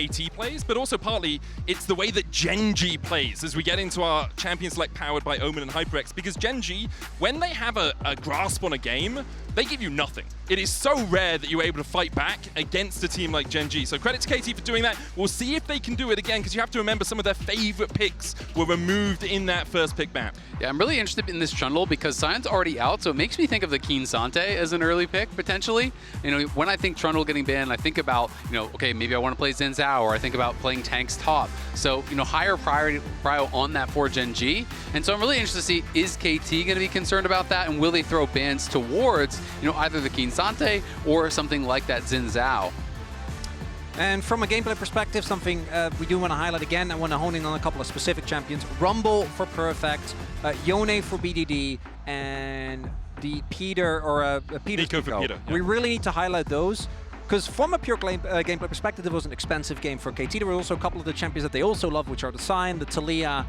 KT plays, but also partly it's the way that Gen.G plays as we get into our champion select powered by Omen and HyperX, because Gen.G, when they have a grasp on a game, they give you nothing. It is so rare that you're able to fight back against a team like Gen.G. So credit to KT for doing that. We'll see if they can do it again, because you have to remember some of their favorite picks were removed in that first pick map. Yeah, I'm really interested in this Trundle because Sion's already out, so it makes me think of the Kiin Sante as an early pick, potentially. You know, when I think Trundle getting banned, I think about, you know, okay, maybe I want to play Zhao, or I think about playing tanks top. So, you know, higher priority on that for Gen.G. And so I'm really interested to see, is KT going to be concerned about that, and will they throw bans towards, you know, either the Kiin Sante or something like that Zhao? And from a gameplay perspective, something we do want to highlight again, I want to hone in on a couple of specific champions. Rumble for Perfect, Yone for BDD, and the Peter, or Peter. For Peter, yeah. We really need to highlight those, because from a pure gameplay perspective, it was an expensive game for KT. There were also a couple of the champions that they also love, which are the Sion, the Talia,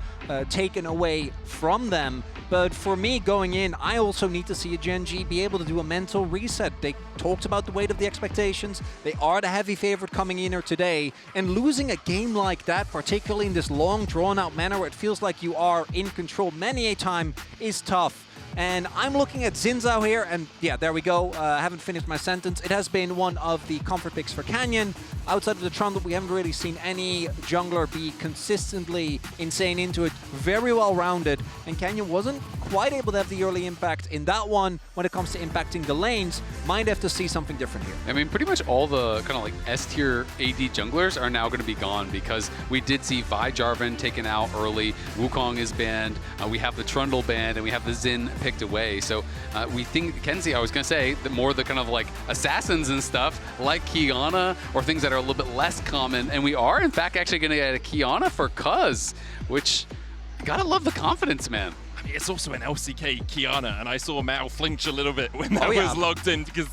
taken away from them. But for me, going in, I also need to see a Gen.G be able to do a mental reset. They talked about the weight of the expectations. They are the heavy favorite coming in here today. And losing a game like that, particularly in this long, drawn-out manner where it feels like you are in control many a time, is tough. And I'm looking at Zhao here, and yeah, there we go. I haven't finished my sentence. It has been one of the comfort picks for Canyon. Outside of the Trundle, we haven't really seen any jungler be consistently insane into it. Very well-rounded, and Canyon wasn't quite able to have the early impact in that one when it comes to impacting the lanes. Might have to see something different here. I mean, pretty much all the kind of like S-tier AD junglers are now going to be gone, because we did see Vi Jarvan taken out early, Wukong is banned, we have the Trundle banned, and we have the Xin picked away. So we think, Kenzie, I was going to say, that more the kind of like assassins and stuff, like Qiyana, or things that are a little bit less common, and we are, in fact, actually going to get a Qiyana for Cuzz, which, gotta love the confidence, man. I mean, it's also an LCK Qiyana, and I saw Mal flinch a little bit when that was logged in, because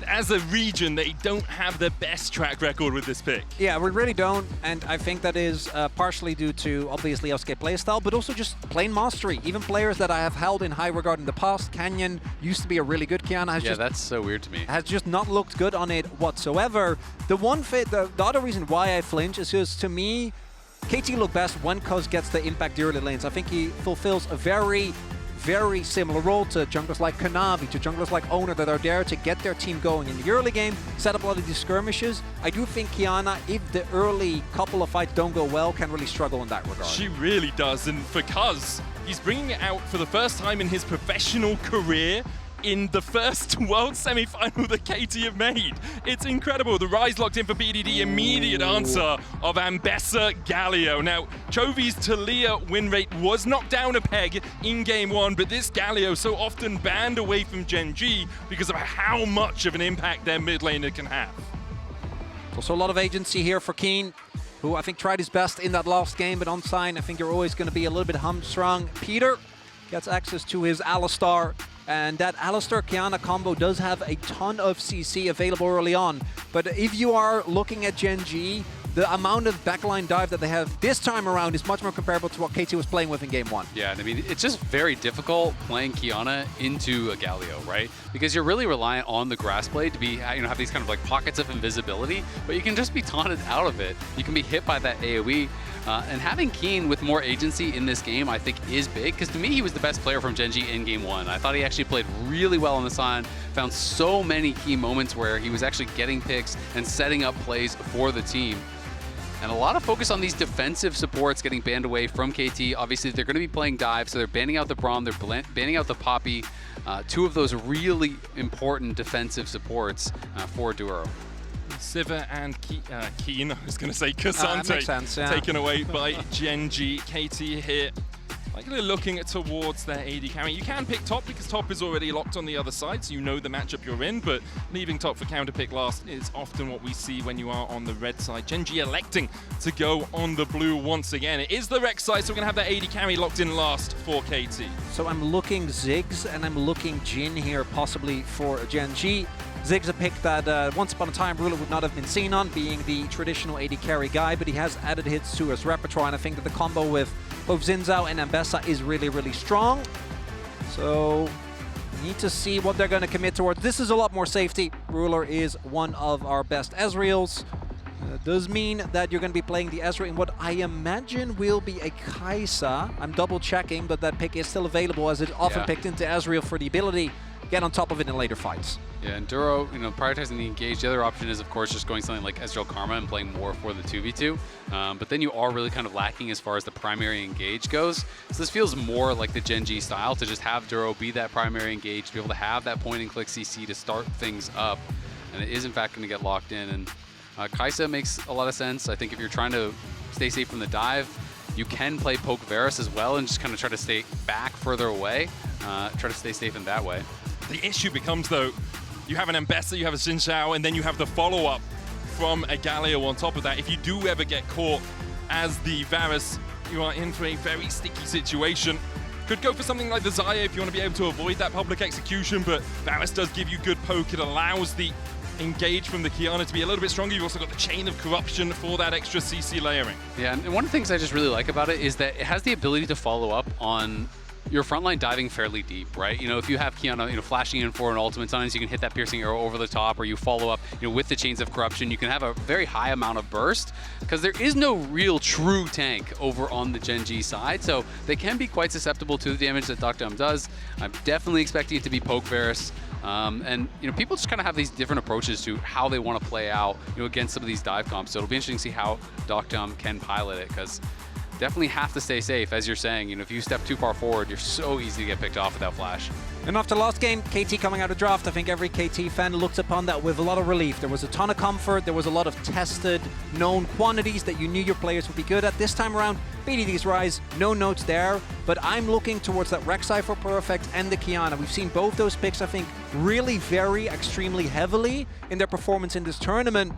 as a region, they don't have the best track record with this pick. Yeah, we really don't, and I think that is partially due to, obviously, LCK playstyle, but also just plain mastery. Even players that I have held in high regard in the past, Canyon used to be a really good Qiyana. Yeah, that's so weird to me. Has just not looked good on it whatsoever. The other reason why I flinch is just, to me, KT look best when Cuzz gets the impact the early lanes. I think he fulfills a very, very similar role to junglers like Kanavi, to junglers like Owner, that are there to get their team going in the early game, set up a lot of these skirmishes. I do think Qiyana, if the early couple of fights don't go well, can really struggle in that regard. She really does, and for Cuzz, he's bringing it out for the first time in his professional career in the first world semi-final that KT have made. It's incredible. The Ryze locked in for BDD, immediate answer of Ambessa Galio. Now, Chovy's Talia win rate was knocked down a peg in game one, but this Galio so often banned away from Gen.G because of how much of an impact their mid laner can have. Also a lot of agency here for Kiin, who I think tried his best in that last game, but on sign, I think you're always going to be a little bit hamstrung. Peter gets access to his Alistar, and that Alistar-Qiyana combo does have a ton of CC available early on. But if you are looking at Gen.G, the amount of backline dive that they have this time around is much more comparable to what KT was playing with in game one. Yeah, and I mean, it's just very difficult playing Qiyana into a Galio, right? Because you're really reliant on the grass blade to be, you know, have these kind of like pockets of invisibility, but you can just be taunted out of it. You can be hit by that AoE. And having Kiin with more agency in this game, I think, is big, because to me, he was the best player from Gen.G in game one. I thought he actually played really well on the side, found so many key moments where he was actually getting picks and setting up plays for the team. And a lot of focus on these defensive supports getting banned away from KT. Obviously, they're going to be playing dive, so they're banning out the Braum, they're banning out the Poppy. Two of those really important defensive supports for Duro. Sivir and Kiin, I was going to say Cassante, makes sense, yeah. Taken away by Gen.G. KT here, likely looking towards their AD carry. You can pick top because top is already locked on the other side, so you know the matchup you're in, but leaving top for counter pick last is often what we see when you are on the red side. Gen.G electing to go on the blue once again. It is the Rek'Sai, so we're going to have that AD carry locked in last for KT. So I'm looking Ziggs and I'm looking Jin here, possibly for Gen.G. Ziggs a pick that once upon a time Ruler would not have been seen on, being the traditional AD carry guy, but he has added hits to his repertoire, and I think that the combo with both Zhao and Ambessa is really, really strong. So we need to see what they're going to commit towards. This is a lot more safety. Ruler is one of our best Ezreals. Does mean that you're going to be playing the Ezreal in what I imagine will be a Kai'Sa. I'm double checking, but that pick is still available as it's often picked into Ezreal for the ability get on top of it in later fights. Yeah, and Duro, prioritizing the engage. The other option is, of course, just going something like Ezreal Karma and playing more for the 2v2. But then you are really kind of lacking as far as the primary engage goes. So this feels more like the Gen.G style to just have Duro be that primary engage, to be able to have that point and click CC to start things up. And it is, in fact, going to get locked in. And Kai'Sa makes a lot of sense. I think if you're trying to stay safe from the dive, you can play poke Varus as well and just kind of try to stay back further away, try to stay safe in that way. The issue becomes, though, you have an Ambessa, you have a Zhao, and then you have the follow-up from a Galio on top of that. If you do ever get caught as the Varus, you are in for a very sticky situation. Could go for something like the Xayah if you want to be able to avoid that public execution, but Varus does give you good poke. It allows the engage from the Qiyana to be a little bit stronger. You've also got the chain of corruption for that extra CC layering. Yeah, and one of the things I just really like about it is that it has the ability to follow up on your frontline diving fairly deep, right? If you have Qiyana, flashing in for an ultimate, sometimes you can hit that piercing arrow over the top, or you follow up, with the chains of corruption. You can have a very high amount of burst because there is no real true tank over on the Gen.G side, so they can be quite susceptible to the damage that deokdam does. I'm definitely expecting it to be poke Varus. And people just kind of have these different approaches to how they want to play out, against some of these dive comps. So it'll be interesting to see how deokdam can pilot it, because definitely have to stay safe, as you're saying. If you step too far forward, you're so easy to get picked off without flash. And after last game, KT coming out of draft, I think every KT fan looked upon that with a lot of relief. There was a ton of comfort, there was a lot of tested, known quantities that you knew your players would be good at. This time around, BDD's Ryze, no notes there, but I'm looking towards that Rek'Sai for Perfect and the Qiyana. We've seen both those picks, I think, really vary extremely heavily in their performance in this tournament.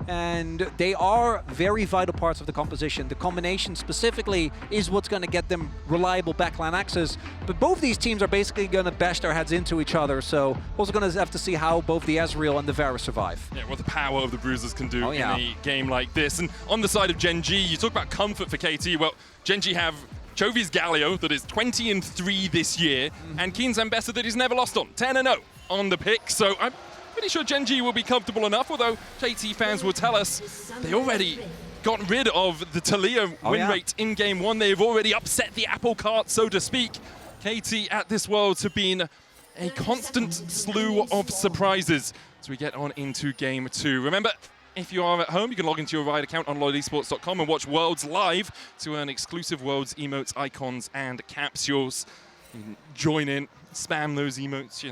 And they are very vital parts of the composition. The combination specifically is what's going to get them reliable backline access. But both these teams are basically going to bash their heads into each other. So also going to have to see how both the Ezreal and the Varus survive. Yeah, what the power of the Bruisers can do in a game like this. And on the side of Gen.G, you talk about comfort for KT. Well, Gen.G have Chovy's Galio that is 20-3 this year, and Kiin's Ambessa that he's never lost on, 10-0 on the pick. So I'm pretty sure Gen.G will be comfortable enough, although KT fans will tell us they already got rid of the Taliyah win rate in game one. They've already upset the apple cart, so to speak. KT at this Worlds have been a constant slew of surprises as we get on into game two. Remember, if you are at home, you can log into your Riot account on lolesports.com and watch Worlds live to earn exclusive Worlds emotes, icons, and capsules. You can join in, spam those emotes,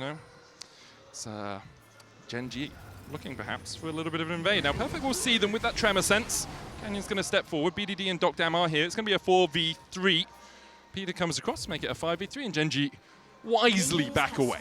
It's Gen.G looking perhaps for a little bit of an invade. Now, Perfect will see them with that Tremor Sense. Canyon's going to step forward. BDD and deokdam are here. It's going to be a 4v3. Peter comes across to make it a 5v3, and Gen.G wisely back away.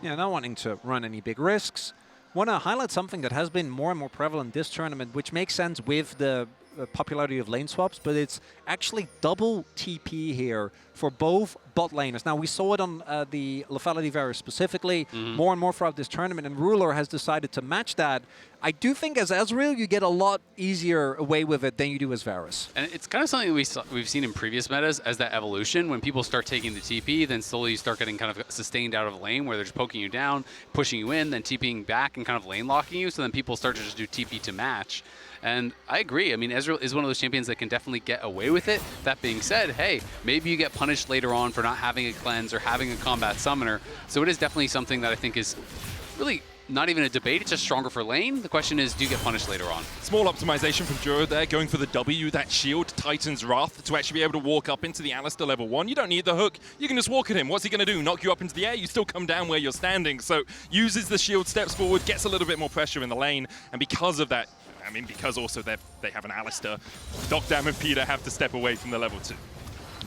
Yeah, not wanting to run any big risks. Want to highlight something that has been more and more prevalent this tournament, which makes sense with the popularity of lane swaps, but it's actually double TP here for both bot laners. Now, we saw it on the Lethality Varus specifically, more and more throughout this tournament, and Ruler has decided to match that. I do think as Ezreal, you get a lot easier away with it than you do as Varus. And it's kind of something we've seen in previous metas as that evolution. When people start taking the TP, then slowly you start getting kind of sustained out of lane where they're just poking you down, pushing you in, then TPing back and kind of lane locking you, so then people start to just do TP to match. And I agree. I mean, Ezreal is one of those champions that can definitely get away with it. That being said, hey, maybe you get punished later on for not having a cleanse or having a combat summoner. So it is definitely something that I think is really not even a debate. It's just stronger for lane. The question is, do you get punished later on? Small optimization from Duro there, going for the W, that shield, Titan's Wrath, to actually be able to walk up into the Alistar level 1. You don't need the hook. You can just walk at him. What's he going to do? Knock you up into the air? You still come down where you're standing. So uses the shield, steps forward, gets a little bit more pressure in the lane. And because of that, I mean, because also they have an Alistar, deokdam and Peter have to step away from the level 2.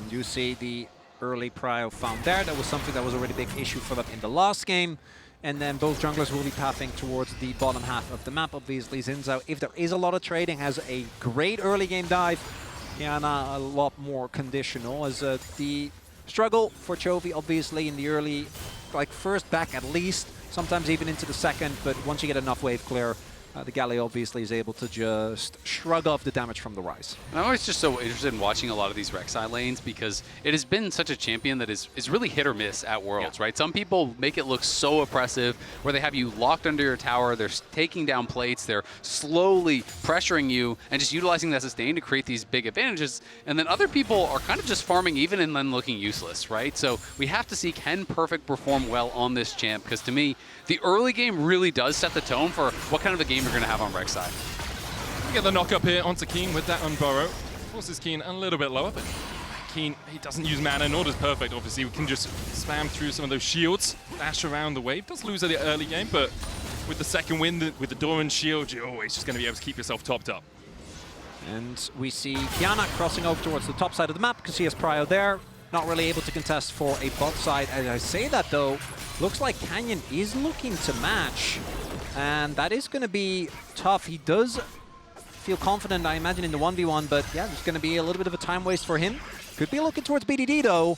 You see the early prio found there. That was something that was already a big issue for them in the last game. And then both junglers will be pathing towards the bottom half of the map. Obviously, Zhao, if there is a lot of trading, has a great early game dive. Qiyana a lot more conditional, as the struggle for Chovy, obviously, in the early, like first back at least, sometimes even into the second, but once you get enough wave clear, the Galio obviously is able to just shrug off the damage from the Ryze. And I'm always just so interested in watching a lot of these Rek'Sai lanes because it has been such a champion that is really hit or miss at Worlds, right? Some people make it look so oppressive where they have you locked under your tower, they're taking down plates, they're slowly pressuring you and just utilizing that sustain to create these big advantages. And then other people are kind of just farming even and then looking useless, right? So we have to see, can Perfect perform well on this champ? Because to me, the early game really does set the tone for what kind of a game you're going to have on Rek'Sai. We get the knock up here onto Kiin with that unburrow. Forces Kiin a little bit lower, but Kiin, he doesn't use mana, nor does Perfect. Obviously, we can just spam through some of those shields, dash around the wave. Does lose at the early game, but with the second win, with the Doran shield, you're always just going to be able to keep yourself topped up. And we see Qiyana crossing over towards the top side of the map because he has prio there. Not really able to contest for a bot side. As I say that though, looks like Canyon is looking to match. And that is going to be tough. He does feel confident, I imagine, in the 1v1, but yeah, there's going to be a little bit of a time waste for him. Could be looking towards BDD though.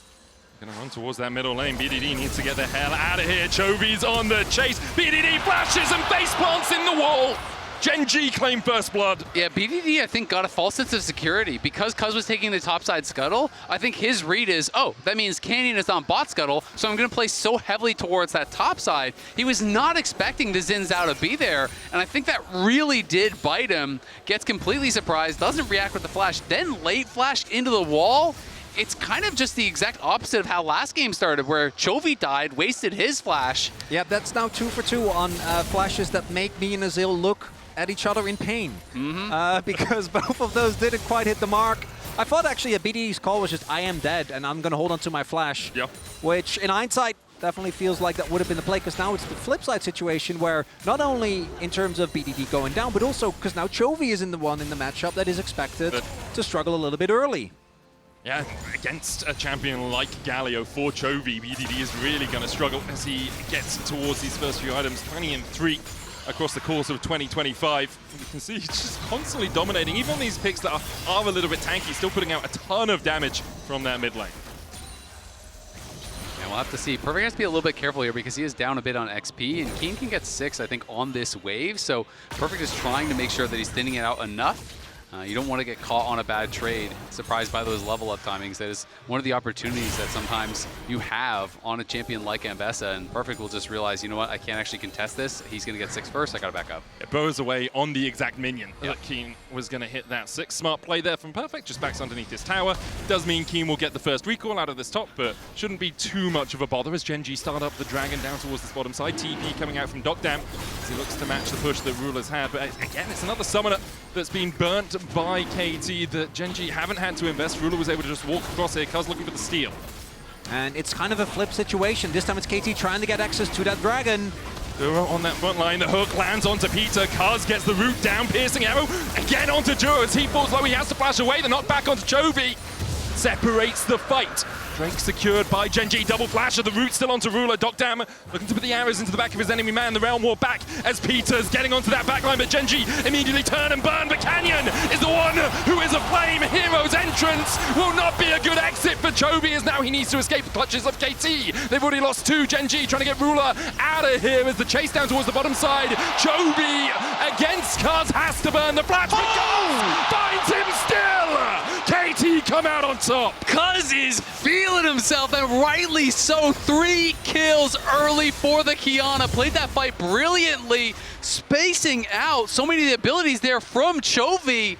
Gonna run towards that middle lane. BDD needs to get the hell out of here. Chovy's on the chase. BDD flashes and face plants in the wall. Gen.G claim first blood. Yeah, BDD, I think, got a false sense of security. Because Cuzz was taking the topside scuttle, I think his read is, oh, that means Canyon is on bot scuttle, so I'm going to play so heavily towards that top side. He was not expecting the Xin Zhao to be there, and I think that really did bite him. Gets completely surprised, doesn't react with the flash, then late flashed into the wall. It's kind of just the exact opposite of how last game started, where Chovy died, wasted his flash. Yeah, that's now 2 for 2 on flashes that make me and Azael look at each other in pain. Because both of those didn't quite hit the mark. I thought actually a BDD's call was just, I am dead, and I'm going to hold on to my flash. Yep. Which, in hindsight, definitely feels like that would have been the play, because now it's the flip side situation where not only in terms of BDD going down, but also because now Chovy is in the matchup that is expected to struggle a little bit early. Yeah, against a champion like Galio for Chovy, BDD is really going to struggle as he gets towards these first few items, 20 and 3 across the course of 2025. You can see he's just constantly dominating, even on these picks that are a little bit tanky, still putting out a ton of damage from that mid lane. Yeah, we'll have to see. Perfect has to be a little bit careful here because he is down a bit on XP, and Kiin can get 6, I think, on this wave. So Perfect is trying to make sure that he's thinning it out enough. You don't want to get caught on a bad trade, surprised by those level up timings. That is one of the opportunities that sometimes you have on a champion like Ambessa, and Perfect will just realize, you know what, I can't actually contest this. He's going to get 6 first, I got to back up. It bows away on the exact minion that Kiin was going to hit that 6. Smart play there from Perfect, just backs underneath his tower. Does mean Kiin will get the first recall out of this top, but shouldn't be too much of a bother as Gen.G start up the Dragon down towards this bottom side. TP coming out from deokdam as he looks to match the push that Ruler's had. But again, it's another summoner that's been burnt by KT that Gen.G haven't had to invest. Ruler was able to just walk across here. Cuzz looking for the steal. And it's kind of a flip situation. This time it's KT trying to get access to that Dragon. Duro on that front line. The hook lands onto Peter. Cuzz gets the root down. Piercing arrow. Again onto Duro as he falls low. He has to flash away. The knock back onto Chovy. Separates the fight. Drake secured by Gen.G. Double flash of the root still onto Ruler. deokdam looking to put the arrows into the back of his enemy man. The Realm War back as Peter's getting onto that backline, but Gen.G immediately turn and burn. But Canyon is the one who is aflame. Hero's entrance will not be a good exit for Chovy as now he needs to escape the clutches of KT. They've already lost 2. Gen.G trying to get Ruler out of here as the chase down towards the bottom side. Chovy against Cuzz has to burn the flash, but Cuzz finds him still. KT come out on top. Cuzz is feeling himself, and rightly so. 3 kills early for the Qiyana. Played that fight brilliantly, spacing out so many of the abilities there from Chovy.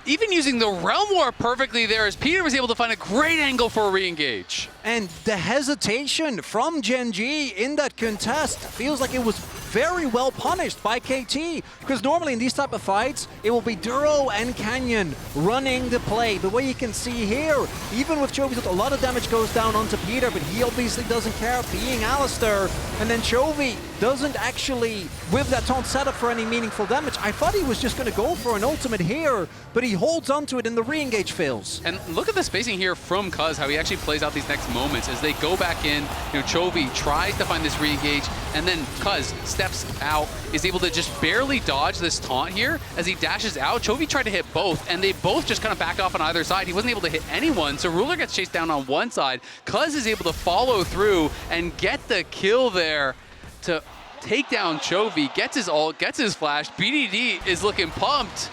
Even using the Realm War perfectly there as Peter was able to find a great angle for a re-engage. And the hesitation from Gen.G in that contest feels like it was very well punished by KT, because normally in these type of fights, it will be Duro and Canyon running the play. But what you can see here, even with Chovy, a lot of damage goes down onto Peter, but he obviously doesn't care, being Alistar. And then Chovy doesn't actually whip that taunt setup for any meaningful damage. I thought he was just going to go for an ultimate here, but he holds onto it and the re-engage fails. And look at the spacing here from Cuzz, how he actually plays out these next moments as they go back in. You know, Chovy tries to find this re-engage, and then Cuzz steps out, is able to just barely dodge this taunt here as he dashes out. Chovy tried to hit both, and they both just kind of backed off on either side. He wasn't able to hit anyone, so Ruler gets chased down on one side. Cuzz is able to follow through and get the kill there to take down Chovy, gets his ult, gets his flash. BDD is looking pumped.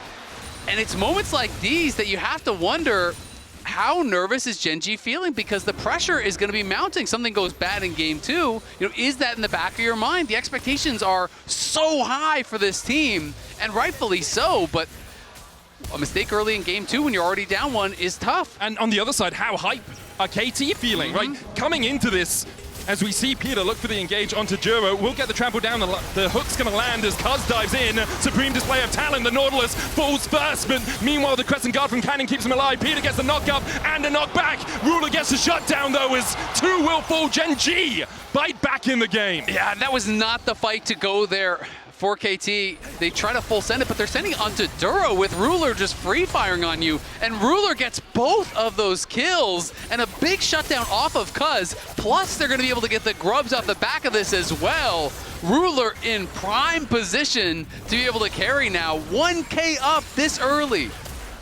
And it's moments like these that you have to wonder, how nervous is Gen.G feeling? Because the pressure is going to be mounting. Something goes bad in game 2. You know, is that in the back of your mind? The expectations are so high for this team, and rightfully so, but a mistake early in game 2 when you're already down 1 is tough. And on the other side, how hype are KT feeling, right? Coming into this, as we see Peter look for the engage onto Duro, we'll get the trample down. The hook's going to land as Cuzz dives in. Supreme display of talent. The Nautilus falls first, but meanwhile the Crescent Guard from Cannon keeps him alive. Peter gets the knock up and a knock back. Ruler gets the shutdown though as 2 will fall. Gen.G bite back in the game. Yeah, that was not the fight to go there for KT. They try to full send it, but they're sending it onto Duro with Ruler just free firing on you. And Ruler gets both of those kills and a big shutdown off of Cuzz. Plus, they're going to be able to get the grubs off the back of this as well. Ruler in prime position to be able to carry now. 1K up this early.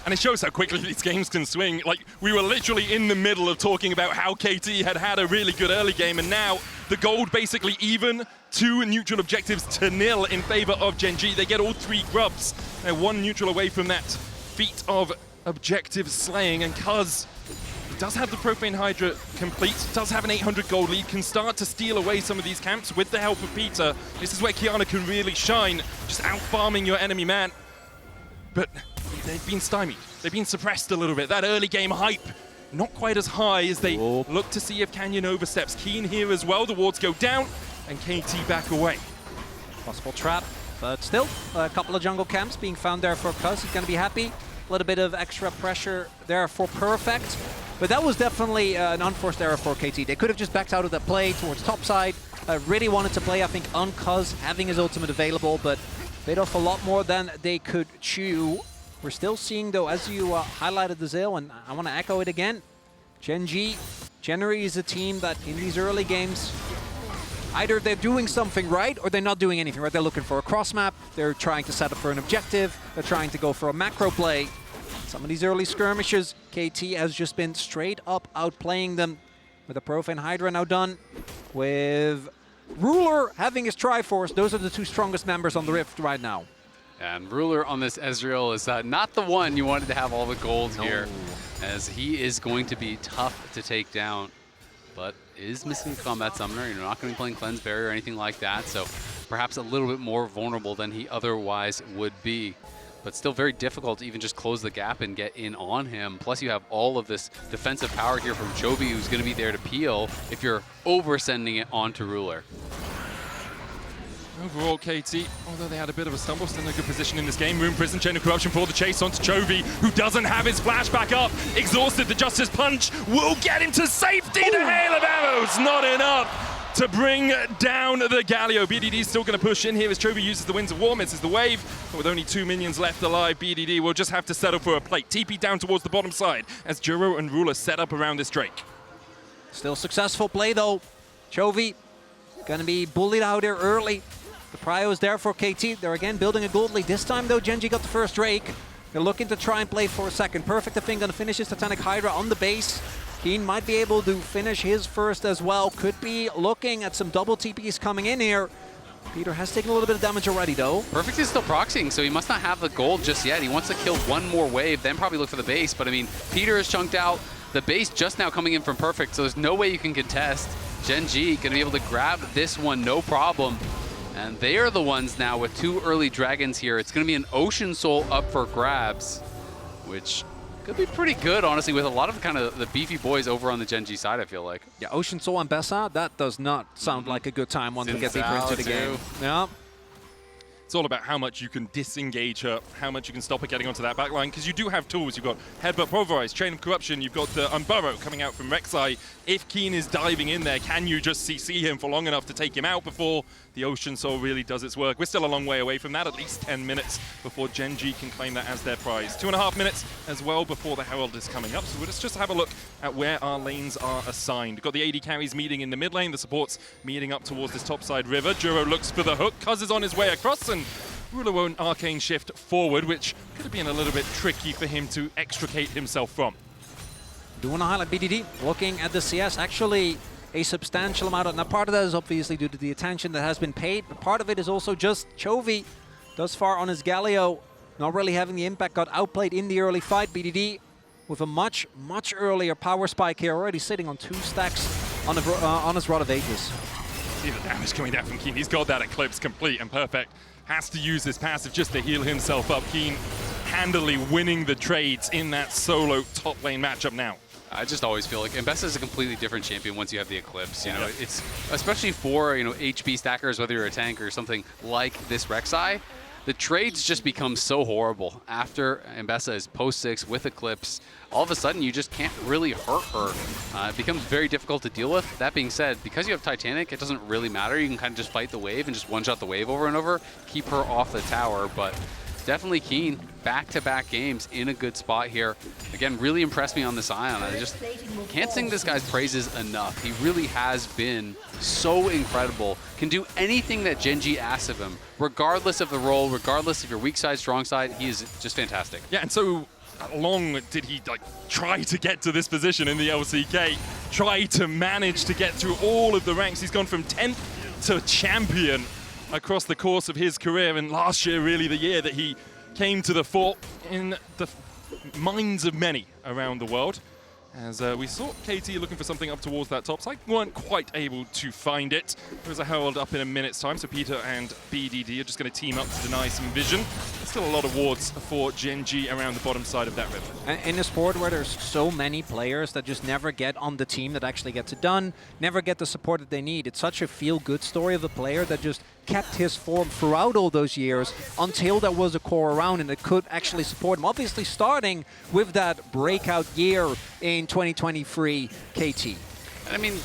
And it shows how quickly these games can swing. Like, we were literally in the middle of talking about how KT had a really good early game, and now the gold basically even, 2 neutral objectives to 0 in favor of Gen.G. They get all 3 grubs. They're 1 neutral away from that feat of objective slaying, and Cuzz does have the Profane Hydra complete, does have an 800 gold lead, can start to steal away some of these camps with the help of Peter. This is where Qiyana can really shine, just out-farming your enemy man. But they've been stymied. They've been suppressed a little bit. That early game hype, not quite as high as they look to see if Canyon oversteps. Kiin here as well. The wards go down, and KT back away. Possible trap, but still a couple of jungle camps being found there for Cuzz. He's going to be happy. A little bit of extra pressure there for Perfect. But that was definitely an unforced error for KT. They could have just backed out of that play towards topside. Really wanted to play, I think, on Cuzz, having his ultimate available, but bit off a lot more than they could chew. We're still seeing, though, as you highlighted the Zale, and I want to echo it again, Gen.G generally is a team that in these early games, either they're doing something right or they're not doing anything right. They're looking for a cross map, they're trying to set up for an objective, they're trying to go for a macro play. Some of these early skirmishes, KT has just been straight up outplaying them, with the Profane Hydra now done, with Ruler having his Triforce. Those are the 2 strongest members on the Rift right now. And Ruler on this Ezreal is not the one you wanted to have all the gold here, as he is going to be tough to take down, but is missing Combat Summoner. You're not going to be playing Cleanse Barrier or anything like that, so perhaps a little bit more vulnerable than he otherwise would be. But still very difficult to even just close the gap and get in on him. Plus you have all of this defensive power here from Chovy, who's going to be there to peel if you're oversending it onto Ruler. Overall, KT, although they had a bit of a stumble, still in a good position in this game. Rune Prison, Chain of Corruption for the chase onto Chovy, who doesn't have his flash back up. Exhausted, the Justice Punch will get him to safety. The hail of arrows, not enough to bring down the Galio. BDD's still going to push in here as Chovy uses the Winds of War, misses the wave. But with only 2 minions left alive, BDD will just have to settle for a plate. TP down towards the bottom side as Duro and Ruler set up around this Drake. Still successful play, though. Chovy going to be bullied out here early. The prio is there for KT. They're again building a gold lead. This time, though, Gen.G got the first Drake. They're looking to try and play for a second. Perfect, I think, going to finish his Titanic Hydra on the base. Kiin might be able to finish his first as well. Could be looking at some double TPs coming in here. Peter has taken a little bit of damage already, though. Perfect is still proxying, so he must not have the gold just yet. He wants to kill 1 more wave, then probably look for the base. But, I mean, Peter is chunked out. The base just now coming in from Perfect, so there's no way you can contest. Gen.G going to be able to grab this one, no problem. And they are the ones now with 2 early dragons here. It's going to be an Ocean Soul up for grabs, which could be pretty good, honestly, with a lot of kind of the beefy boys over on the Gen.G side, I feel like. Yeah, Ocean Soul Ambessa, that does not sound like a good time once we get deeper into the game. Yeah. It's all about how much you can disengage her, how much you can stop her getting onto that backline, because you do have tools. You've got Headbutt Pulverize, Chain of Corruption, you've got the Unburrow coming out from Rek'Sai. If Kiin is diving in there, can you just CC him for long enough to take him out before the Ocean Soul really does its work? We're still a long way away from that, at least 10 minutes before Gen.G can claim that as their prize. 2.5 minutes as well before the Herald is coming up, so let's just have a look at where our lanes are assigned. We've got the AD carries meeting in the mid lane, the supports meeting up towards this topside river. Duro looks for the hook, Cuzz is on his way across, and Ruler won't arcane shift forward, which could have been a little bit tricky for him to extricate himself from. Do want to highlight BDD looking at the CS. Actually, a substantial amount of... Now, part of that is obviously due to the attention that has been paid, but part of it is also just Chovy, thus far on his Galio, not really having the impact, got outplayed in the early fight. BDD with a much, much earlier power spike here, already sitting on 2 stacks on his Rod of Ages. See the damage coming down from Kiin. He's got that Eclipse complete and perfect. Has to use this passive just to heal himself up. Kiin handily winning the trades in that solo top lane matchup now. I just always feel like Ambessa is a completely different champion once you have the Eclipse. You know, it's especially for, you know, HP stackers, whether you're a tank or something like this Rek'Sai, the trades just become so horrible. After Ambessa is post 6 with Eclipse, all of a sudden you just can't really hurt her. It becomes very difficult to deal with. That being said, because you have Titanic, it doesn't really matter. You can kind of just fight the wave and just one-shot the wave over and over, keep her off the tower. But definitely Kiin, back-to-back games in a good spot here. Again, really impressed me on this Ion. I just can't sing this guy's praises enough. He really has been so incredible. Can do anything that Gen.G asks of him, regardless of the role, regardless of your weak side, strong side. He is just fantastic. Yeah, and so long did he try to get to this position in the LCK, try to manage to get through all of the ranks. He's gone from 10th to champion across the course of his career, and last year really the year that he came to the fore in the minds of many around the world. As we saw KT looking for something up towards that top side, weren't quite able to find it. There was a Herald up in a minute's time, so Peter and BDD are just going to team up to deny some vision. There's still a lot of wards for Gen.G around the bottom side of that river. In a sport where there's so many players that just never get on the team that actually gets it done, never get the support that they need, it's such a feel-good story of a player that just kept his form throughout all those years until there was a core around and that could actually support him. Obviously starting with that breakout year in 2023 KT. And I mean,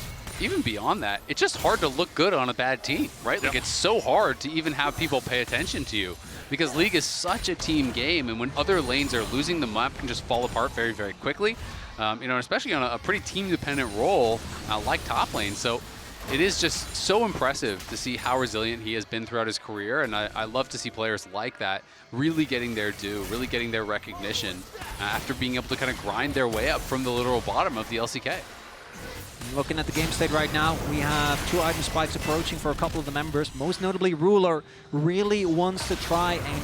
even beyond that, it's just hard to look good on a bad team, right? Like, it's so hard to even have people pay attention to you because League is such a team game, and when other lanes are losing, the map can just fall apart very, very quickly. You know, especially on a pretty team-dependent role like top lane. So it is just so impressive to see how resilient he has been throughout his career, and I love to see players like that really getting their due, really getting their recognition after being able to kind of grind their way up from the literal bottom of the LCK. Looking at the game state right now, we have 2 item spikes approaching for a couple of the members. Most notably, Ruler really wants to try and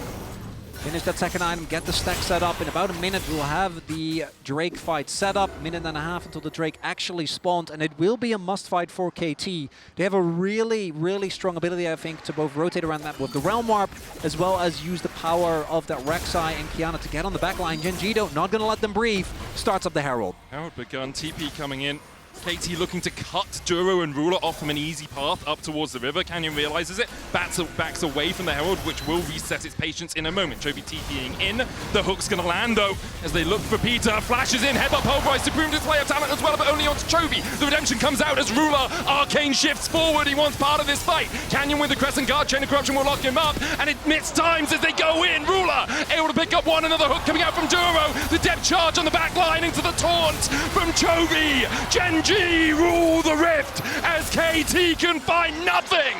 finish that second item, get the stack set up. In about a minute, we'll have the Drake fight set up. Minute and a half until the Drake actually spawned, and it will be a must fight for KT. They have a really, really strong ability, I think, to both rotate around that with the Realm Warp, as well as use the power of that Rek'Sai and Qiyana to get on the back line. Gen.G, though, not going to let them breathe. Starts up the Herald. Herald begun, TP coming in. KT looking to cut Duro and Ruler off from an easy path up towards the river. Canyon realizes it, backs away from the Herald, which will reset its patience in a moment. Chovy TPing in. The hook's going to land, though, as they look for Peter. Flashes in, headbutt pulverized, supreme display of talent as well, but only onto Chovy. The redemption comes out as Ruler. Arcane shifts forward. He wants part of this fight. Canyon with the Crescent Guard. Chain of Corruption will lock him up, and it missed times as they go in. Ruler able to pick up one. Another hook coming out from Duro. The depth charge on the back line into the taunt from Chovy. Gen.G rule the rift as KT can find nothing.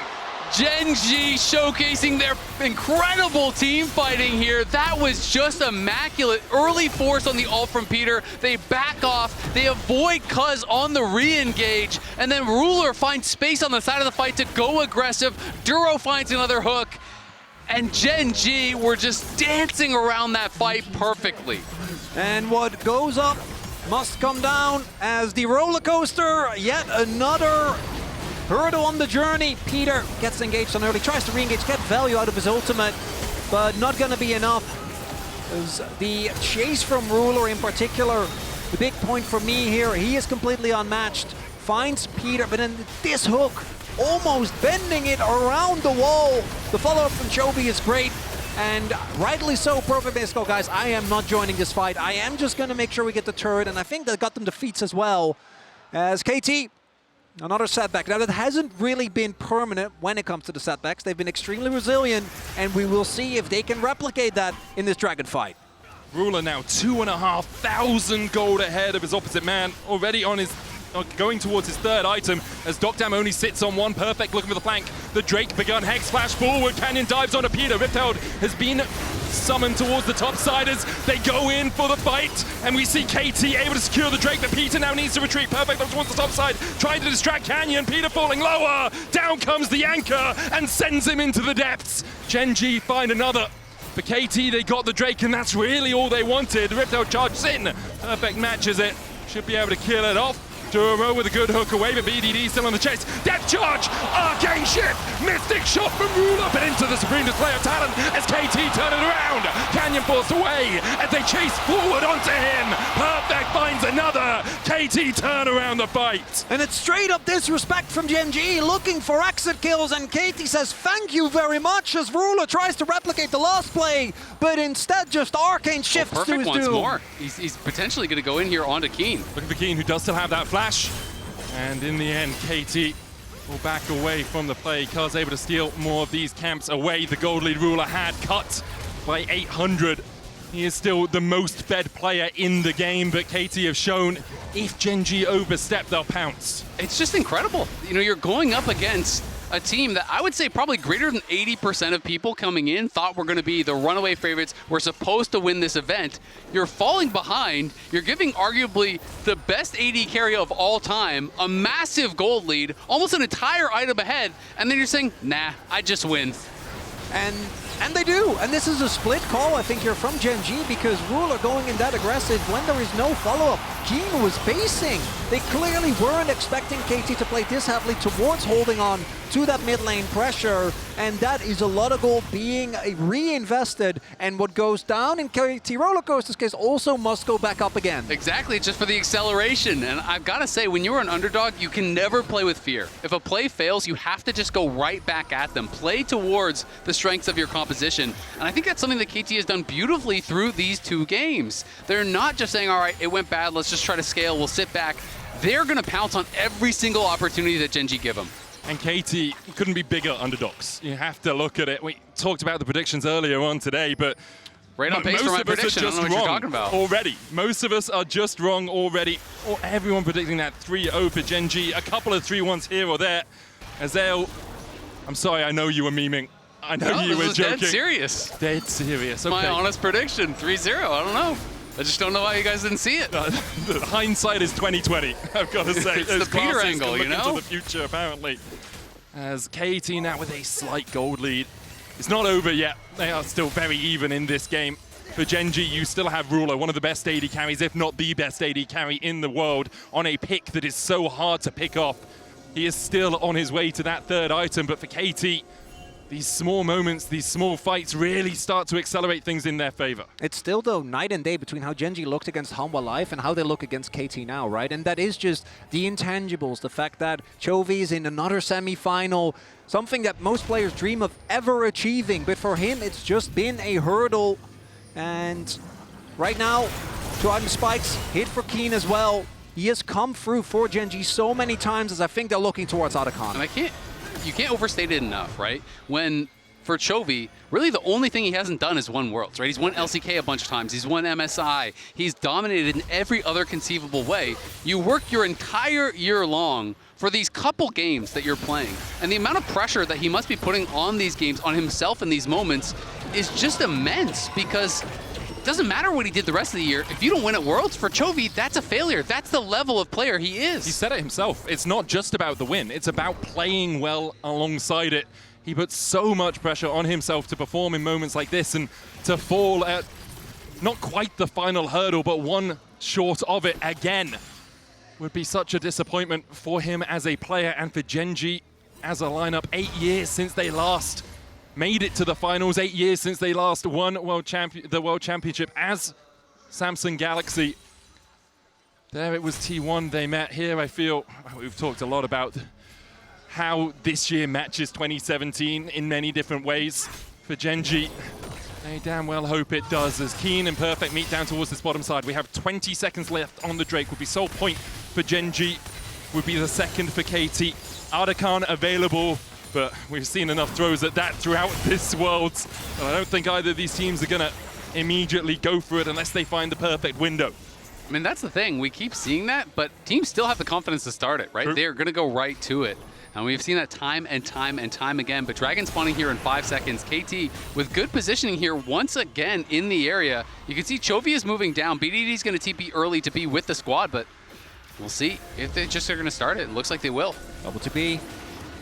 Gen.G showcasing their incredible team fighting here. That was just immaculate. Early force on the ult from Peter. They back off. They avoid Cuzz on the re-engage. And then Ruler finds space on the side of the fight to go aggressive. Duro finds another hook. And Gen.G were just dancing around that fight perfectly. And what goes up must come down as the roller coaster, yet another hurdle on the journey. Peter gets engaged on early, tries to re-engage, get value out of his ultimate, but not gonna be enough. As the chase from Ruler in particular, the big point for me here, he is completely unmatched. Finds Peter, but then this hook, almost bending it around the wall. The follow-up from Chovy is great. And rightly so, perfect baseball, guys. I am not joining this fight. I am just going to make sure we get the turret, and I think that got them defeats as well. As KT, another setback. Now, that hasn't really been permanent when it comes to the setbacks. They've been extremely resilient, and we will see if they can replicate that in this Dragon fight. Ruler now 2,500 gold ahead of his opposite man, already on his going towards his third item as deokdam only sits on one. Perfect looking for the flank. The Drake begun, Hex flash forward. Canyon dives onto Peter. Rift Herald has been summoned towards the topsiders. They go in for the fight, and we see KT able to secure the Drake, but Peter now needs to retreat. Perfect up towards the top side, trying to distract Canyon. Peter falling lower. Down comes the anchor and sends him into the depths. Gen.G find another. For KT, they got the Drake, and that's really all they wanted. Riptail charges in. Perfect matches it. Should be able to kill it off. Duro with a good hook away, but BDD still on the chase. Death charge! Arcane shift! Mystic shot from Ruler, but into the supreme display of talent as KT turn it around. Canyon forced away as they chase forward onto him. Perfect finds another. KT turn around the fight. And it's straight up disrespect from Gen.G, looking for exit kills, and KT says thank you very much as Ruler tries to replicate the last play, but instead just arcane shifts to his Perfect doom. once more. He's potentially going to go in here onto Kiin. Look at the Kiin, who does still have that flash. And in the end, KT will back away from the play. Cuzz able to steal more of these camps away. The gold lead Ruler had cut by 800. He is still the most fed player in the game, but KT have shown if Gen.G overstep, they'll pounce. It's just incredible. You know, you're going up against a team that I would say probably greater than 80% of people coming in thought were going to be the runaway favorites. We're supposed to win this event. You're falling behind. You're giving arguably the best AD carry of all time, a massive gold lead, almost an entire item ahead, and then you're saying, nah, I just win. And they do, and this is a split call, I think, here from Gen.G, because Ruler going in that aggressive when there is no follow-up. Kiin was pacing. They clearly weren't expecting KT to play this heavily towards holding on to that mid lane pressure, and that is a lot of gold being reinvested, and what goes down in KT Rollercoaster's case also must go back up again. Exactly, just for the acceleration, and I've got to say, when you're an underdog, you can never play with fear. If a play fails, you have to just go right back at them. Play towards the strengths of your competition, and I think that's something that KT has done beautifully through these two games. They're not just saying, all right, it went bad, let's just try to scale, we'll sit back. They're going to pounce on every single opportunity that Gen.G give them. And KT couldn't be bigger underdogs. You have to look at it. We talked about the predictions earlier on today, but right on pace for my prediction. I don't know what you're talking about. Already. Most of us are just wrong already. Or everyone predicting that 3-0 for Gen.G. A couple of 3-1s here or there. Azael, I'm sorry, I know you were memeing. I know you were joking. Dead serious. Dead serious. Okay. My honest prediction, 3-0. I don't know. I just don't know why you guys didn't see it. The hindsight is 20/20. I've got to say. It's the Peter angle, you know? Into the future, apparently. As KT now with a slight gold lead. It's not over yet. They are still very even in this game. For Gen.G, you still have Ruler, one of the best AD carries, if not the best AD carry in the world, on a pick that is so hard to pick off. He is still on his way to that third item, but for KT, these small moments, these small fights really start to accelerate things in their favor. It's still, though, night and day between how Gen.G looked against Hanwha Life and how they look against KT now, right? And that is just the intangibles, the fact that Chovy is in another semi-final, something that most players dream of ever achieving, but for him, it's just been a hurdle. And right now, 2 item spikes, hit for Kiin as well. He has come through for Gen.G so many times as I think they're looking towards Otacon. And you can't overstate it enough, right? When, for Chovy, really the only thing he hasn't done is won Worlds, right? He's won LCK a bunch of times, he's won MSI, he's dominated in every other conceivable way. You work your entire year long for these couple games that you're playing, and the amount of pressure that he must be putting on these games, on himself in these moments, is just immense, because it doesn't matter what he did the rest of the year. If you don't win at Worlds, for Chovy, that's a failure. That's the level of player he is. He said it himself. It's not just about the win. It's about playing well alongside it. He puts so much pressure on himself to perform in moments like this and to fall at not quite the final hurdle, but one short of it again would be such a disappointment for him as a player and for Gen.G as a lineup. 8 years since they last made it to the finals, 8 years since they last won the World Championship as Samsung Galaxy. There it was T1 they met. Here I feel we've talked a lot about how this year matches 2017 in many different ways. For Gen.G, they damn well hope it does, as Kiin and Perfect meet down towards this bottom side. We have 20 seconds left on the Drake. Would be sole point for Gen.G, would be the second for KT. Otacon available, but we've seen enough throws at that throughout this Worlds, and I don't think either of these teams are going to immediately go for it unless they find the perfect window. I mean, that's the thing. We keep seeing that, but teams still have the confidence to start it, right? True. They're going to go right to it. And we've seen that time and time and time again. But Dragon spawning here in 5 seconds. KT with good positioning here once again in the area. You can see Chovy is moving down. BDD is going to TP early to be with the squad, but we'll see if they just are going to start it. It looks like they will. Double to B.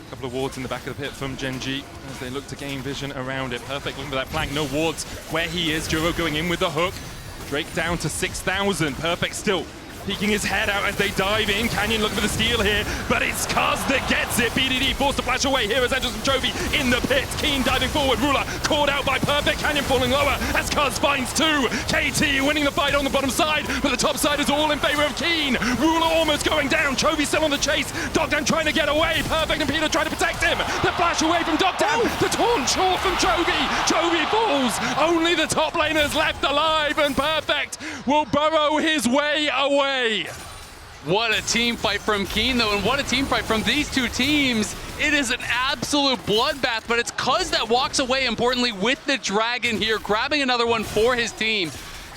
A couple of wards in the back of the pit from Gen.G as they look to gain vision around it. Perfect looking for that flank. No wards where he is. Duro going in with the hook. Drake down to 6,000. Perfect still peeking his head out as they dive in. Canyon looking for the steal here, but it's Cuzz that gets it. BDD forced to flash away. Here is Angels from Chovy in the pit. Kiin diving forward. Ruler caught out by Perfect. Canyon falling lower as Cuzz finds two. KT winning the fight on the bottom side, but the top side is all in favor of Kiin. Ruler almost going down. Chovy still on the chase. deokdam trying to get away. Perfect and Peter trying to protect him. The flash away from deokdam. The taunt short from Chovy. Chovy falls. Only the top laners left alive, and Perfect will burrow his way away. What a team fight from Kiin, though, and what a team fight from these two teams. It is an absolute bloodbath, but it's Cuzz that walks away, importantly, with the Dragon here, grabbing another one for his team.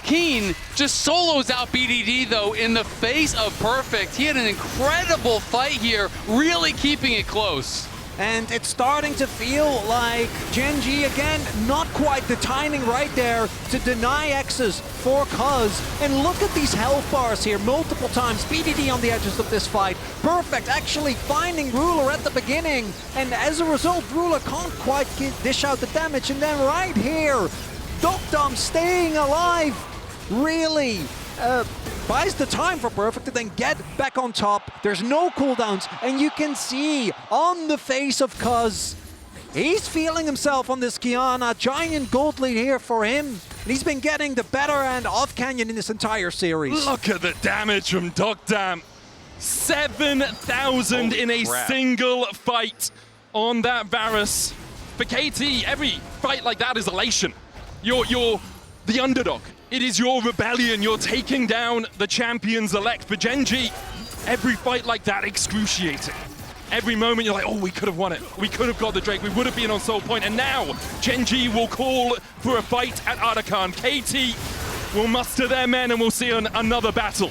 Kiin just solos out BDD, though, in the face of Perfect. He had an incredible fight here, really keeping it close. And it's starting to feel like Gen.G, again, not quite the timing right there to deny X's for Cuzz. And look at these health bars here multiple times. BDD on the edges of this fight. Perfect actually finding Ruler at the beginning. And as a result, Ruler can't quite dish out the damage. And then right here, deokdam staying alive really buys the time for Perfect to then get back on top. There's no cooldowns, and you can see on the face of Cuzz, he's feeling himself on this Qiyana. Giant gold lead here for him, and he's been getting the better end of Canyon in this entire series. Look at the damage from deokdam. 7,000 in a single fight on that Varus. For KT, every fight like that is elation. You're the underdog. It is your rebellion. You're taking down the champions elect. For Gen.G, every fight like that, excruciating. Every moment you're like, oh, we could have won it. We could have got the Drake. We would have been on Soul Point. And now Gen.G will call for a fight at Ardakan. KT will muster their men and we'll see another battle.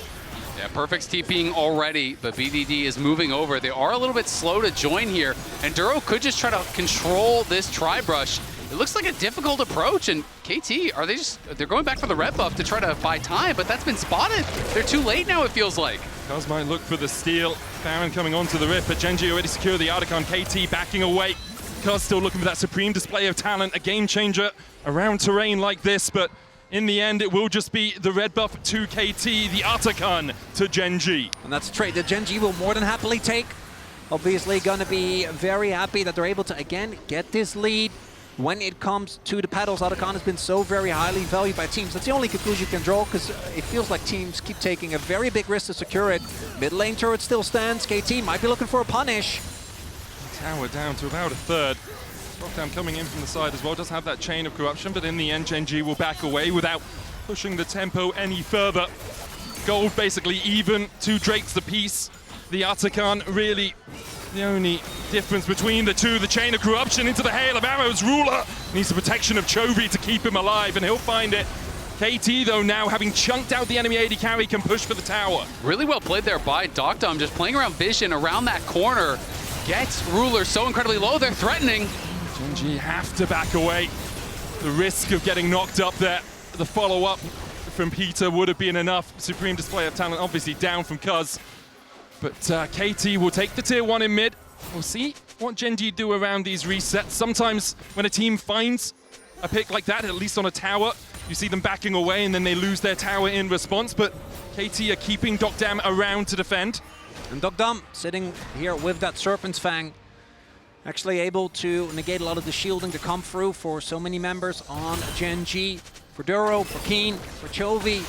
Yeah, Perfect's TPing already, but BDD is moving over. They are a little bit slow to join here, and Duro could just try to control this tri-brush. It looks like a difficult approach, and KT, they're going back for the red buff to try to buy time, but that's been spotted. They're too late now, it feels like. Cuzz might look for the steal. Baron coming onto the rift, but Gen.G already secured the Ardakan. KT backing away. Cuzz still looking for that supreme display of talent, a game changer around terrain like this, but in the end, it will just be the red buff to KT, the Ardakan to Gen.G. And that's a trade that Gen.G will more than happily take. Obviously gonna be very happy that they're able to, again, get this lead. When it comes to the pedals, Ardakan has been so very highly valued by teams. That's the only conclusion you can draw, because it feels like teams keep taking a very big risk to secure it. Mid lane turret still stands. KT might be looking for a punish. Tower down to about a third. deokdam coming in from the side as well. Does have that chain of corruption, but in the end, Gen.G will back away without pushing the tempo any further. Gold basically even, 2 Drakes apiece. The Ardakan really the only difference between the two. The chain of corruption into the hail of arrows. Ruler needs the protection of Chovy to keep him alive, and he'll find it. KT, though, now having chunked out the enemy AD carry, can push for the tower. Really well played there by deokdam, just playing around vision around that corner. Gets Ruler so incredibly low, they're threatening. Gen.G have to back away. The risk of getting knocked up there. The follow-up from Peter would have been enough. Supreme display of talent, obviously down from Cuzz. But KT will take the tier 1 in mid. We'll see what Gen.G do around these resets. Sometimes when a team finds a pick like that, at least on a tower, you see them backing away and then they lose their tower in response. But KT are keeping deokdam around to defend. And deokdam sitting here with that Serpent's Fang, actually able to negate a lot of the shielding to come through for so many members on Gen.G. For Duro, for Kiin, for Chovy.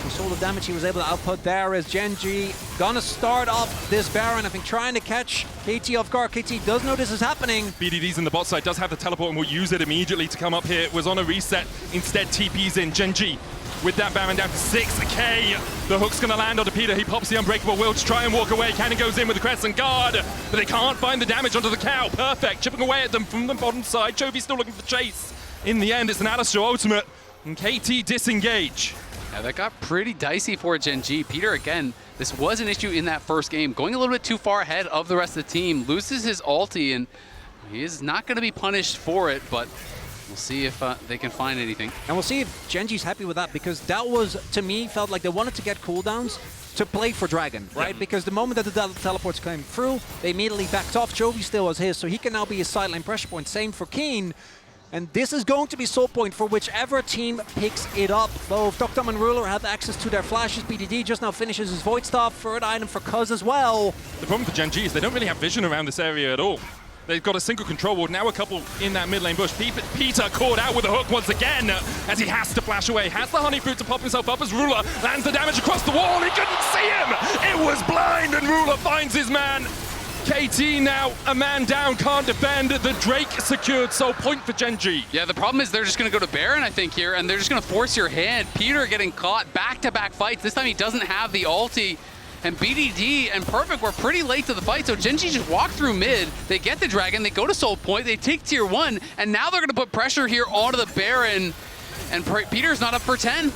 We saw the damage he was able to output there as Gen.G gonna start off this Baron. I think trying to catch KT off guard. KT does know this is happening. BDD's in the bot side, does have the teleport and will use it immediately to come up here. It was on a reset, instead TP's in. Gen.G with that Baron down to 6k. The hook's gonna land onto Peter. He pops the Unbreakable Will to try and walk away. Cannon goes in with the Crescent Guard, but they can't find the damage onto the cow. Perfect, chipping away at them from the bottom side. Chovy's still looking for the chase. In the end, it's an Alistar ultimate, and KT disengage. Yeah, that got pretty dicey for Gen.G. Peter, again, this was an issue in that first game. Going a little bit too far ahead of the rest of the team, loses his ulti, and he is not going to be punished for it, but we'll see if they can find anything. And we'll see if Gen.G's happy with that, because that was, to me, felt like they wanted to get cooldowns to play for Dragon, right? Because the moment that the teleports came through, they immediately backed off. Chovy still has his, so he can now be a sideline pressure point. Same for Kiin. And this is going to be soul point for whichever team picks it up. Both deokdam and Ruler have access to their flashes. BDD just now finishes his Void Staff. Third item for Cuzz as well. The problem for Gen.G is they don't really have vision around this area at all. They've got a single control ward, now a couple in that mid lane bush. Peter caught out with a hook once again as he has to flash away. Has the honey fruit to pop himself up as Ruler lands the damage across the wall. He couldn't see him! It was blind and Ruler finds his man. KT now a man down, can't defend. The Drake secured soul point for Gen.G. Yeah, the problem is they're just going to go to Baron, I think, here, and they're just going to force your hand. Peter getting caught back-to-back fights. This time he doesn't have the ulti. And BDD and Perfect were pretty late to the fight, so Gen.G just walked through mid, they get the Dragon, they go to Soul Point, they take tier 1, and now they're going to put pressure here onto the Baron, and Peter's not up for 10.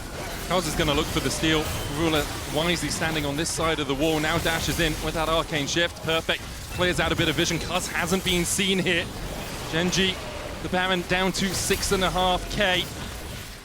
Cuzz is going to look for the steal. Ruler wisely standing on this side of the wall, now dashes in with that arcane shift. Perfect clears out a bit of vision. Cuzz hasn't been seen here. Gen.G, the Baron down to 6.5k.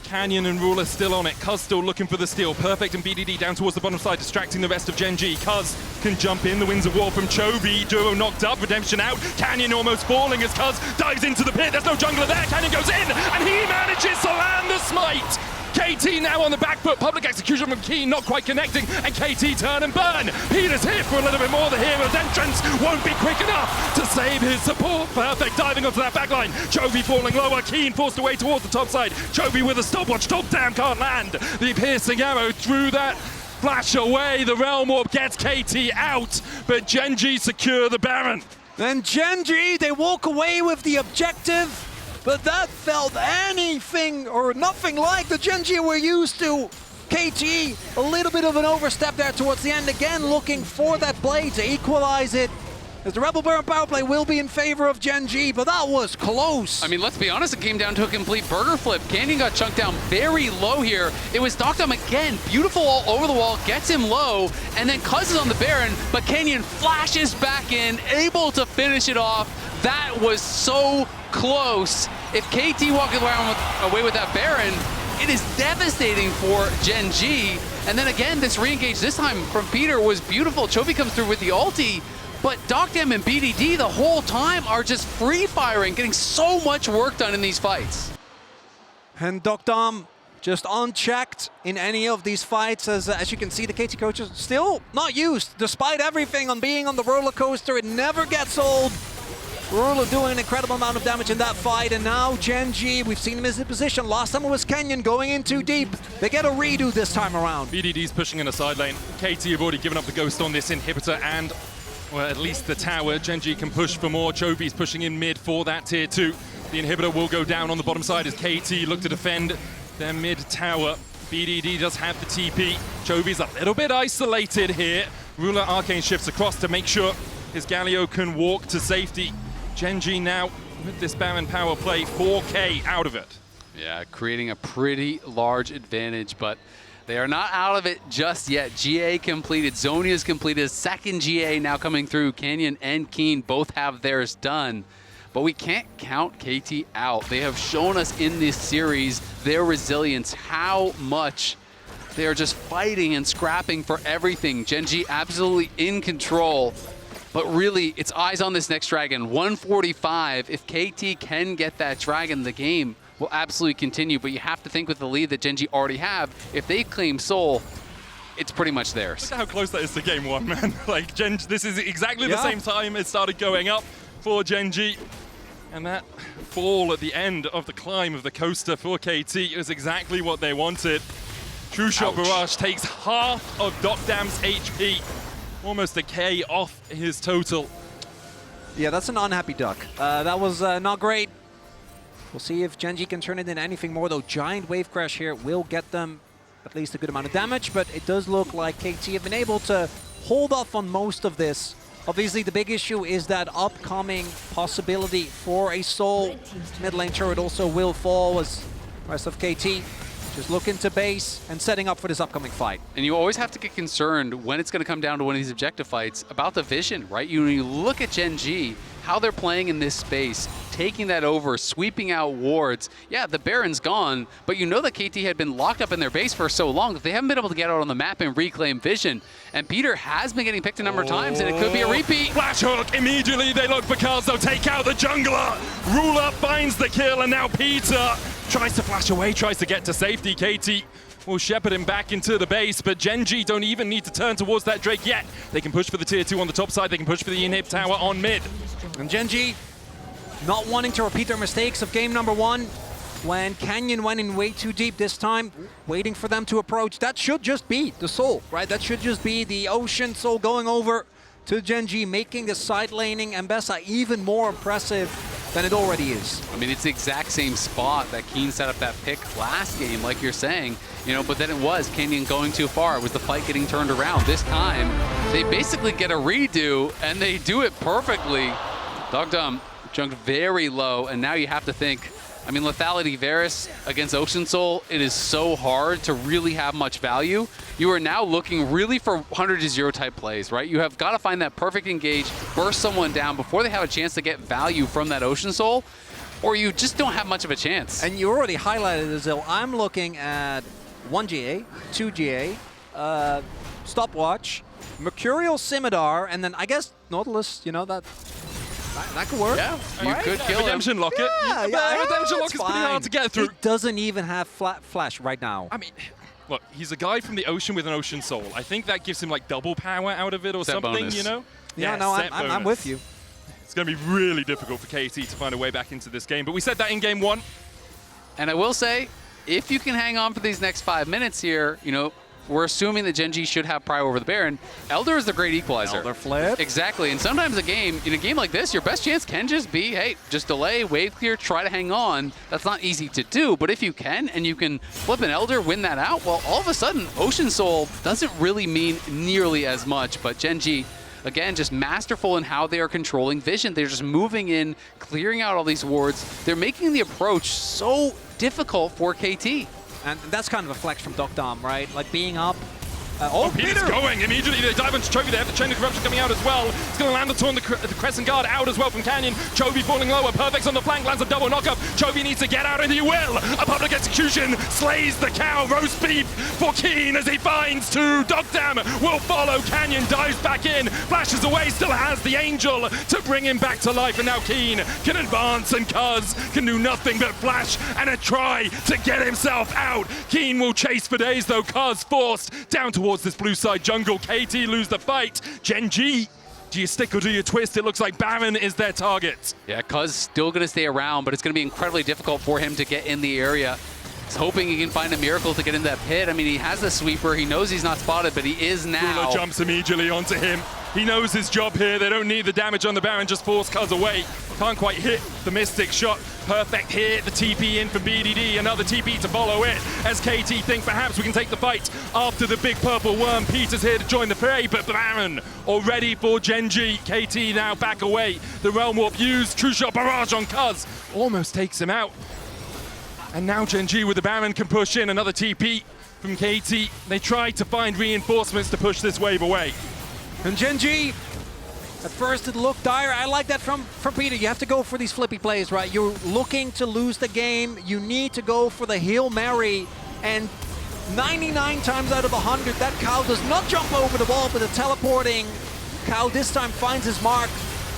Canyon and Ruler still on it. Cuzz still looking for the steal. Perfect and BDD down towards the bottom side, distracting the rest of Gen.G. Cuzz can jump in. The Winds of War from Chovy. Duro knocked up. Redemption out. Canyon almost falling as Cuzz dives into the pit. There's no jungler there. Canyon goes in and he manages to land the smite. KT now on the back foot. Public execution from Kiin not quite connecting, and KT turn and burn. Peter's here for a little bit more. The hero's entrance won't be quick enough to save his support. Perfect diving onto that back line. Chovy falling lower. Kiin forced away towards the top side. Chovy with a stopwatch. Deokdam can't land. The piercing arrow through that flash away. The Realm Warp gets KT out, but Gen.G secure the Baron. Then Gen.G, they walk away with the objective. But that felt anything or nothing like the Gen.G we're used to. KT, a little bit of an overstep there towards the end. Again, looking for that blade to equalize it. As the Rebel Baron power play will be in favor of Gen.G, but that was close. I mean, let's be honest, it came down to a complete burger flip. Canyon got chunked down very low here. It was deokdam again, beautiful all over the wall, gets him low, and then Cuzz is on the Baron, but Canyon flashes back in, able to finish it off. That was so close. If KT walking around away with that Baron, it is devastating for Gen.G. And then again, this re-engage this time from Peter was beautiful. Chovy comes through with the ulti, but deokdam and BDD the whole time are just free-firing, getting so much work done in these fights. And deokdam just unchecked in any of these fights. As you can see, the KT coaches still not used, despite everything on being on the roller coaster. It never gets old. Ruler doing an incredible amount of damage in that fight, and now Gen.G, we've seen him in his position. Last time it was Canyon going in too deep. They get a redo this time around. BDD's pushing in a side lane. KT have already given up the ghost on this inhibitor and, well, at least the tower. Gen.G can push for more. Chovy's pushing in mid for that tier 2. The inhibitor will go down on the bottom side as KT look to defend their mid tower. BDD does have the TP. Chovy's a little bit isolated here. Ruler arcane shifts across to make sure his Galio can walk to safety. Gen.G now with this Baron power play, 4k out of it. Yeah, creating a pretty large advantage, but they are not out of it just yet. GA completed, Zhonya's completed, second GA now coming through. Canyon and Kiin both have theirs done, but we can't count KT out. They have shown us in this series their resilience, how much they are just fighting and scrapping for everything. Gen.G absolutely in control. But really, it's eyes on this next dragon. 145. If KT can get that dragon, the game will absolutely continue. But you have to think with the lead that Gen.G already have, if they claim Soul, it's pretty much theirs. Look at how close that is to game 1, man. Like, this is exactly the same time it started going up for Gen.G. And that fall at the end of the climb of the coaster for KT is exactly what they wanted. True Shot Barrage takes half of deokdam's HP. Almost a K off his total. Yeah, that's an unhappy duck. That was not great. We'll see if Gen.G can turn it into anything more, though. Giant wave crash here will get them at least a good amount of damage, but it does look like KT have been able to hold off on most of this. Obviously, the big issue is that upcoming possibility for a Soul mid lane turret also will fall as the rest of KT just looking to base and setting up for this upcoming fight. And you always have to get concerned when it's going to come down to one of these objective fights about the vision, right? You look at Gen.G, how they're playing in this space, taking that over, sweeping out wards. Yeah, the Baron's gone, but you know that KT had been locked up in their base for so long that they haven't been able to get out on the map and reclaim vision. And Peter has been getting picked a number of times, and it could be a repeat. Flash hook, immediately they look for Cuzz, they'll take out the jungler. Ruler finds the kill, and now Peter tries to flash away, tries to get to safety. KT will shepherd him back into the base, but Gen.G don't even need to turn towards that Drake yet. They can push for the tier 2 on the top side, they can push for the inhib tower on mid. And Gen.G not wanting to repeat their mistakes of game number 1 when Canyon went in way too deep this time, waiting for them to approach. That should just be the soul, right? That should just be the Ocean Soul going over to Gen.G, making the side laning Ambessa even more impressive than it already is. I mean, it's the exact same spot that Kiin set up that pick last game, like you're saying, you know, but then it was Canyon going too far. It was the fight getting turned around. This time, they basically get a redo, and they do it perfectly. Deokdam jumped very low, and now you have to think, I mean, lethality Varus against Ocean Soul, it is so hard to really have much value. You are now looking really for 100 to 0 type plays, right? You have got to find that perfect engage, burst someone down before they have a chance to get value from that Ocean Soul, or you just don't have much of a chance. And you already highlighted, Azael, I'm looking at 1 GA, 2 GA, Stopwatch, Mercurial Scimitar, and then I guess Nautilus, you know, that could work. Yeah, you could kill him. Redemption Locket. Yeah, Redemption Locket's pretty hard to get through. He doesn't even have flash right now. I mean, look, he's a guy from the ocean with an Ocean Soul. I think that gives him like double power out of it or Set something, bonus. you know? Yeah, no, I'm with you. It's going to be really difficult for KT to find a way back into this game, but we said that in game 1. And I will say, if you can hang on for these next 5 minutes here, you know, we're assuming that Gen.G should have prior over the Baron. Elder is the great equalizer. Elder flip. Exactly, and sometimes in a game like this, your best chance can just be, hey, just delay, wave clear, try to hang on. That's not easy to do, but if you can, and you can flip an Elder, win that out, well, all of a sudden, Ocean Soul doesn't really mean nearly as much, but Gen.G, again, just masterful in how they are controlling vision. They're just moving in, clearing out all these wards. They're making the approach so difficult for KT. And that's kind of a flex from Deokdam, right? Like being up. Peter's going. Immediately they dive into Chovy. They have the Chain of Corruption coming out as well. It's going to land the Taunt, the Crescent Guard out as well from Canyon. Chovy falling lower. Perfect's on the flank, lands a double knockup. Chovy needs to get out, and he will. A public execution slays the cow. Roast beef for Kiin as he finds two. Deokdam will follow. Canyon dives back in, flashes away, still has the Angel to bring him back to life. And now Kiin can advance, and Cuzz can do nothing but flash and a try to get himself out. Kiin will chase for days, though. Cuzz forced down towards this blue side jungle. KT lose the fight. Gen.G, do you stick or do you twist? It looks like Baron is their target. Yeah, Cuzz still going to stay around, but it's going to be incredibly difficult for him to get in the area. He's hoping he can find a miracle to get in that pit. I mean, he has the sweeper. He knows he's not spotted, but he is now. Ruler jumps immediately onto him. He knows his job here. They don't need the damage on the Baron, just force Cuzz away. Can't quite hit the Mystic shot. Perfect here, the TP in from BDD, another TP to follow it, as KT think perhaps we can take the fight after the big purple worm. Peter's here to join the fray, but Baron already for Gen.G. KT now back away. The Realm Warp used, True Shot barrage on Cuzz, almost takes him out. And now Gen.G with the Baron can push in, another TP from KT. They try to find reinforcements to push this wave away. And Gen.G, at first it looked dire. I like that from Peter. You have to go for these flippy plays, right? You're looking to lose the game. You need to go for the Hail Mary. And 99 times out of 100, that cow does not jump over the ball, but the teleporting cow this time finds his mark.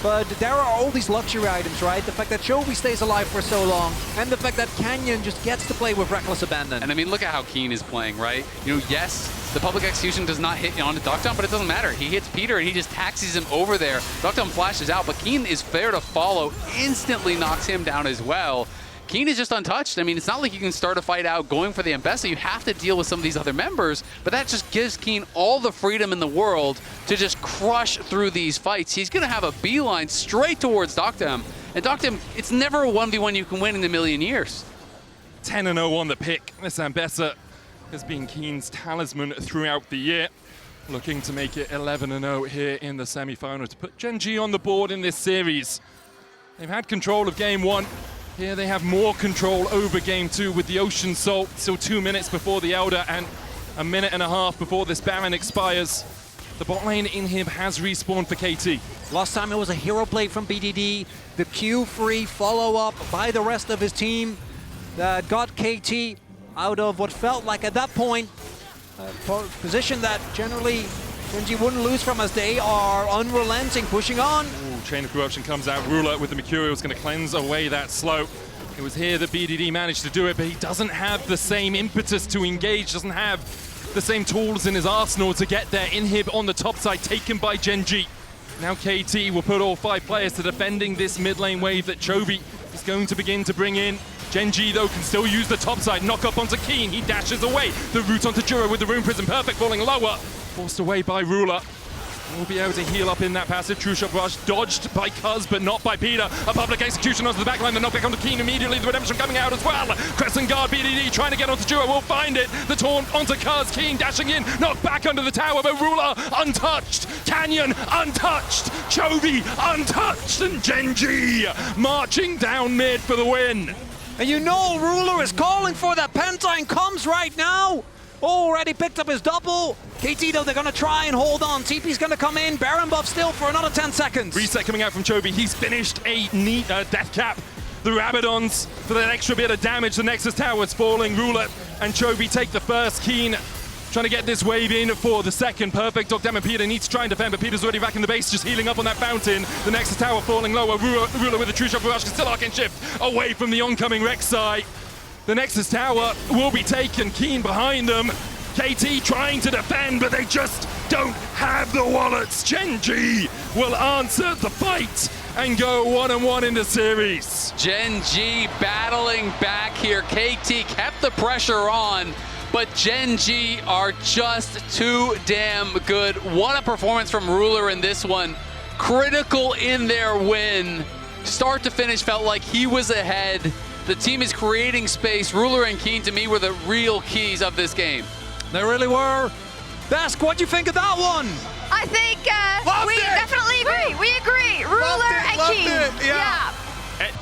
But there are all these luxury items, right? The fact that Chovy stays alive for so long, and the fact that Canyon just gets to play with reckless abandon. And I mean, look at how Kiin is playing, right? You know, yes, the public execution does not hit onto Deokdam, but it doesn't matter. He hits Peter, and he just taxis him over there. Deokdam flashes out, but Kiin is fair to follow, instantly knocks him down as well. Kiin is just untouched. I mean, it's not like you can start a fight out going for the Ambessa. You have to deal with some of these other members, but that just gives Kiin all the freedom in the world to just crush through these fights. He's going to have a beeline straight towards Deokdam. And Deokdam, it's never a 1v1 you can win in a million years. 10-0 on the pick. This Ambessa has been Kiin's talisman throughout the year. Looking to make it 11-0 here in the semi-final to put Gen.G on the board in this series. They've had control of game 1. Here they have more control over game 2 with the Ocean Salt. Still 2 minutes before the Elder and a minute and a half before this Baron expires. The bot lane inhib has respawned for KT. Last time it was a hero play from BDD. The Q-free follow-up by the rest of his team that got KT out of what felt like at that point a position that generally Gen.G wouldn't lose from, as they are unrelenting, pushing on. Ooh, Chain of Corruption comes out. Ruler with the Mercurial is going to cleanse away that slope. It was here that BDD managed to do it, but he doesn't have the same impetus to engage, doesn't have the same tools in his arsenal to get there. Inhib on the top side, taken by Gen.G. Now KT will put all 5 players to defending this mid lane wave that Chovy is going to begin to bring in. Gen.G though can still use the top side, knock up onto Kiin, he dashes away. The route onto Duro with the Rune Prison, perfect, falling lower. Forced away by Ruler. Will be able to heal up in that passive. True Shot Rush dodged by Cuzz, but not by Peter. A public execution onto the backline, the knockback onto Kiin immediately. The redemption coming out as well. Crescent Guard BDD trying to get onto Duro, will find it. The taunt onto Cuzz, Kiin dashing in, knocked back under the tower, but Ruler untouched. Canyon untouched. Chovy untouched, and Gen.G marching down mid for the win. And you know Ruler is calling for that. Pentine comes right now. Already picked up his double. KT though, they're gonna try and hold on. TP's gonna come in. Baron buff still for another 10 seconds. Reset coming out from Chovy. He's finished a neat death cap. The Rabadons for that extra bit of damage. The Nexus Tower's falling. Ruler and Chovy take the first. Kiin trying to get this wave in for the second. Perfect. Deokdam and Peter needs to try and defend, but Peter's already back in the base, just healing up on that fountain. The Nexus Tower falling lower. Ruler with a True Shot Rush can still arcane shift away from the oncoming Rek'Sai. The Nexus Tower will be taken. Kiin behind them. KT trying to defend, but they just don't have the wallets. Gen.G will answer the fight and go 1-1 in the series. Gen.G battling back here. KT kept the pressure on, but Gen.G are just too damn good. What a performance from Ruler in this one. Critical in their win. Start to finish felt like he was ahead. The team is creating space. Ruler and Kiin, to me, were the real keys of this game. They really were. Besk, what do you think of that one? I think we definitely agree. We agree. Ruler and Kiin. Yeah.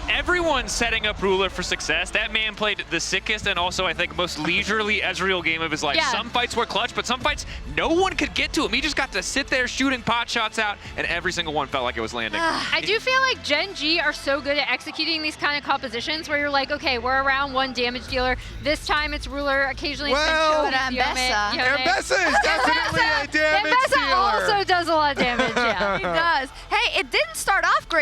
Everyone's setting up Ruler for success. That man played the sickest and also, I think, most leisurely Ezreal game of his life. Yeah. Some fights were clutch, but some fights, no one could get to him. He just got to sit there shooting pot shots out, and every single one felt like it was landing. I do feel like Gen.G are so good at executing these kind of compositions where you're like, okay, we're around 1 damage dealer. This time it's Ruler, occasionally it's Well, Chovy, Ambessa. Ambessa is definitely a damage Ambessa dealer. also does a lot of damage, yeah. He does. Hey, it didn't start off great.